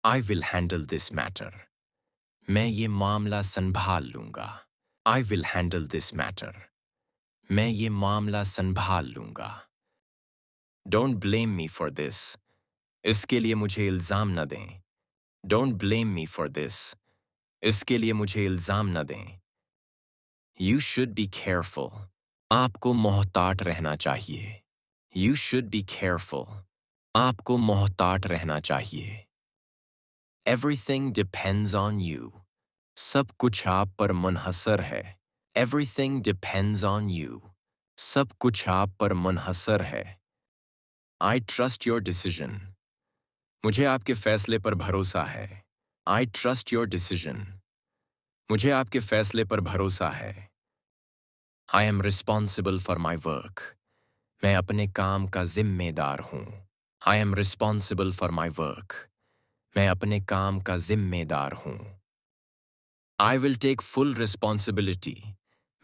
I will handle this matter. मैं ये मामला संभाल लूंगा. I will handle this matter. मैं ये मामला संभाल लूंगा. Don't blame me for this. इसके लिए मुझे इल्जाम न दें. Don't blame me for this. इसके लिए मुझे इल्जाम न दें. You should be careful. आपको मोहतात रहना चाहिए. You should be careful. आपको मोहतात रहना चाहिए. Everything depends on you. सब कुछ आप पर मुनहसर है. Everything depends on you. सब कुछ आप पर मुनहसर है. I trust your decision. मुझे आपके फैसले पर भरोसा है. I trust your decision. मुझे आपके फैसले पर भरोसा है. I am responsible for my work. मैं अपने काम का जिम्मेदार हूँ. I am responsible for my work. मैं अपने काम का जिम्मेदार हूँ. I will take full responsibility.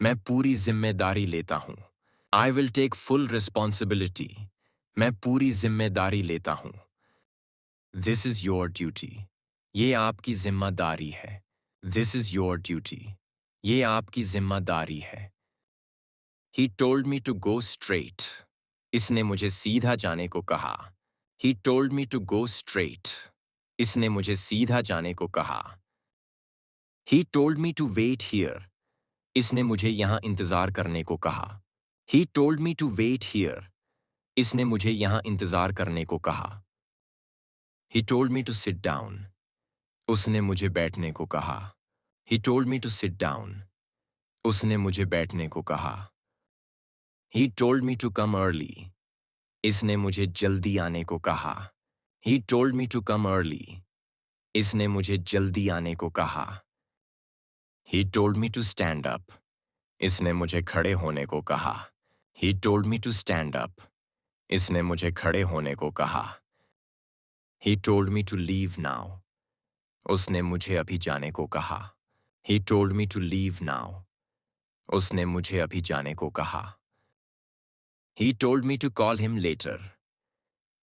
मैं पूरी जिम्मेदारी लेता हूँ. I will take full responsibility. मैं पूरी जिम्मेदारी लेता हूँ. This is your duty. ये आपकी जिम्मेदारी है. This is your duty. ये आपकी जिम्मेदारी है. He told me to go straight. इसने मुझे सीधा जाने को कहा. He told me to go straight. इसने मुझे सीधा जाने को कहा. He told me to wait here. इसने मुझे यहाँ इंतज़ार करने को कहा. He told me to wait here. इसने मुझे यहाँ इंतज़ार करने को कहा. He told me to sit down. उसने मुझे बैठने को कहा. He told me to sit down. उसने मुझे बैठने को कहा. He told me to come early. इसने मुझे जल्दी आने को कहा. He told me to come early. इसने मुझे जल्दी आने को कहा. He told me to stand up. इसने मुझे खड़े होने को कहा. He told me to stand up. इसने मुझे खड़े होने को कहा. He told me to leave now. उसने मुझे अभी जाने को कहा. He told me to leave now. उसने मुझे अभी जाने को कहा. He told me to call him later.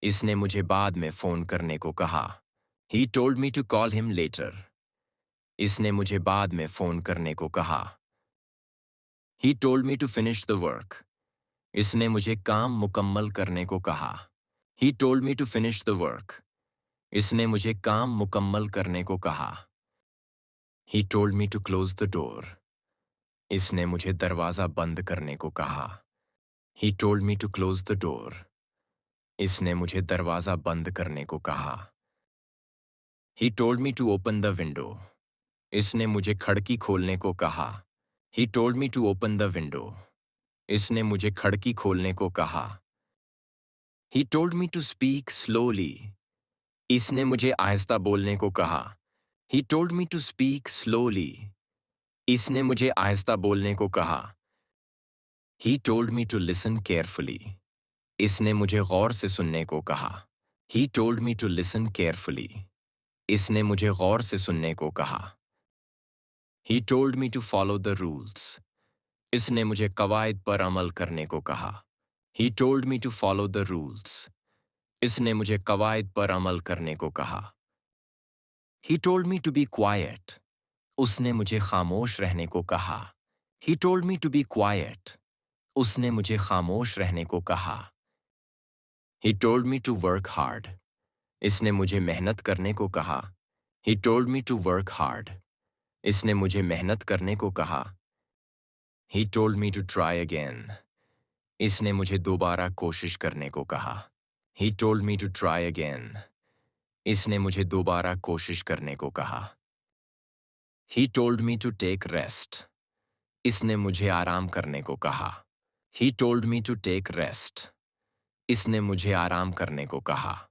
इसने मुझे बाद में फ़ोन करने को कहा. He told me to call him later. इसने मुझे बाद में फ़ोन करने को कहा. He told me to finish the work. इसने मुझे काम मुकम्मल करने को कहा. He told me to finish the work. इसने मुझे काम मुकम्मल करने को कहा. He told me to close the door. इसने मुझे दरवाज़ा बंद करने को कहा. He told me to close the door. इसने मुझे दरवाज़ा बंद करने को कहा. He told me to open the window. इसने मुझे खिड़की खोलने को कहा. He told me to open the window. इसने मुझे खिड़की खोलने को कहा. He told me to speak slowly. इसने मुझे आहिस्ता बोलने को कहा. He told me to speak slowly. इसने मुझे आहिस्ता बोलने को कहा. He told me to listen carefully. इसने मुझे गौर से सुनने को कहा. He told me to listen carefully. इसने मुझे गौर से सुनने को कहा. He told me to follow the rules. इसने मुझे कवायद पर अमल करने को कहा. He told me to follow the rules. इसने मुझे कवायद पर अमल करने को कहा. He told me to be quiet. उसने मुझे खामोश रहने को कहा. He told me to be quiet. उसने मुझे खामोश रहने को कहा. He told me to work hard. इसने मुझे मेहनत करने को कहा. He told me to work hard. इसने मुझे मेहनत करने को कहा. He told me to try again. इसने मुझे दोबारा कोशिश करने को कहा. He told me to try again. इसने मुझे दोबारा कोशिश करने को कहा. He told me to take rest. इसने मुझे आराम करने को कहा. He told me to take rest. इसने मुझे आराम करने को कहा.